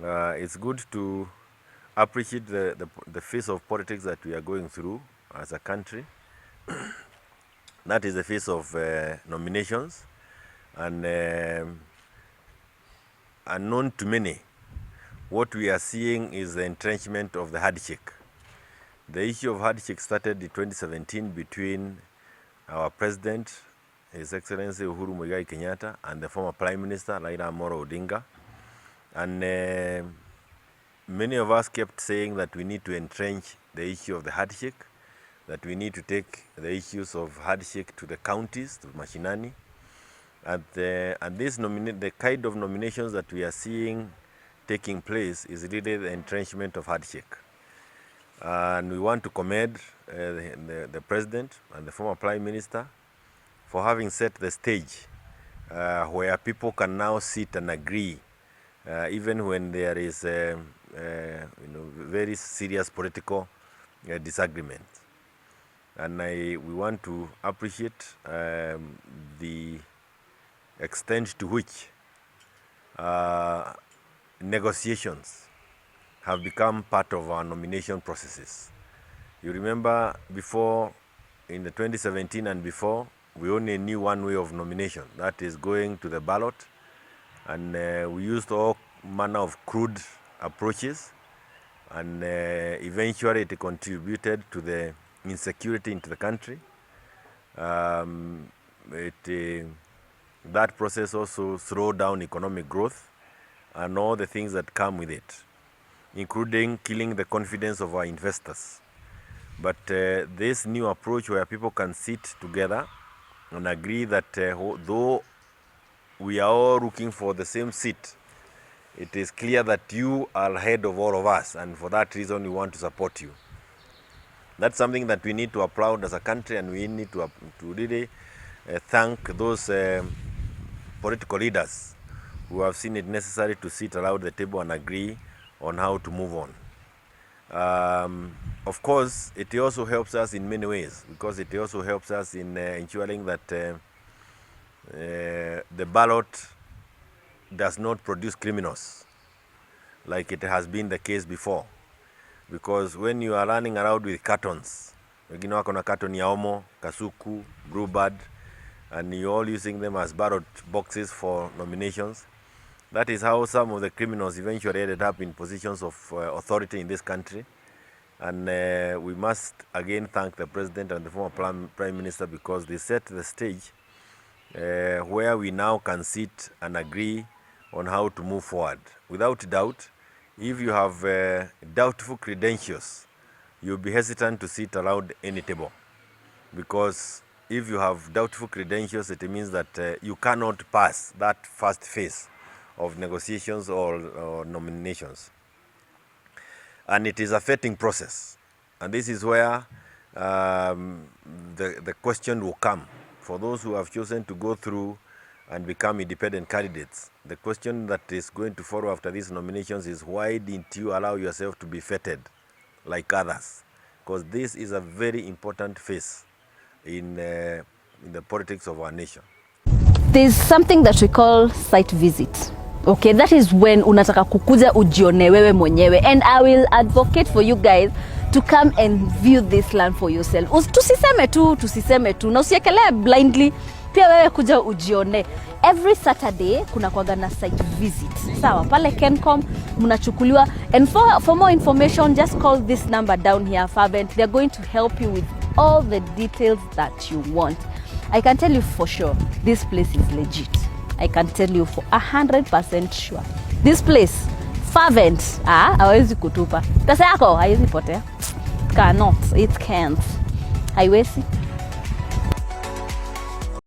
It's good to appreciate the phase of politics that we are going through as a country. That is the phase of nominations, and unknown to many, what we are seeing is the entrenchment of the handshake. The issue of handshake started in 2017 between our president, His Excellency Uhuru Kenyatta, and the former Prime Minister, Raila Odinga. And many of us kept saying that we need to entrench the issue of the handshake, that we need to take the issues of handshake to the counties, to mashinani. And the kind of nominations that we are seeing taking place is really the entrenchment of handshake. And we want to commend the president and the former prime minister for having set the stage where people can now sit and agree, even when there is very serious political disagreement. And we want to appreciate the extent to which negotiations have become part of our nomination processes. You remember before, in the 2017 and before, we only knew one way of nomination, that is going to the ballot, and we used all manner of crude approaches, and eventually it contributed to the insecurity into the country. That process also slowed down economic growth and all the things that come with it, including killing the confidence of our investors. But this new approach where people can sit together and agree that though we are all looking for the same seat, it is clear that you are ahead of all of us, and for that reason we want to support you. That's something that we need to applaud as a country, and we need to really thank those political leaders who have seen it necessary to sit around the table and agree on how to move on. Of course, it also helps us in many ways, because it also helps us in ensuring that the ballot does not produce criminals like it has been the case before. Because when you are running around with cartons, wengine wako na carton ya Omo, Kasuku, Bluebird, and you're all using them as ballot boxes for nominations, that is how some of the criminals eventually ended up in positions of authority in this country. And we must again thank the president and the former prime minister, because they set the stage where we now can sit and agree on how to move forward. Without doubt, if you have doubtful credentials, you'll be hesitant to sit around any table, because if you have doubtful credentials, it means that you cannot pass that first phase of negotiations or nominations. And it is a vetting process. And this is where the question will come. For those who have chosen to go through and become independent candidates, the question that is going to follow after these nominations is, why didn't you allow yourself to be vetted like others? Because this is a very important phase in the politics of our nation. There's something that we call site visit. Okay, that is when unataka kukuja ujione wewe mwenyewe, and I will advocate for you guys to come and view this land for yourself. Tusiseme tu na usiekelee blindly, pia wewe kuja ujione. Every Saturday kuna kuwaga na site visit. Sawa, pale Kencom mnachukuliwa, and for more information just call this number down here, Fervent. They're going to help you with all the details that you want. I can tell you for sure, this place is legit. I can tell you for 100% sure. This place, Fervent, hawezi kutupa. Pesa yako haiwezi potea. Cannot, it can't. Haiwezi.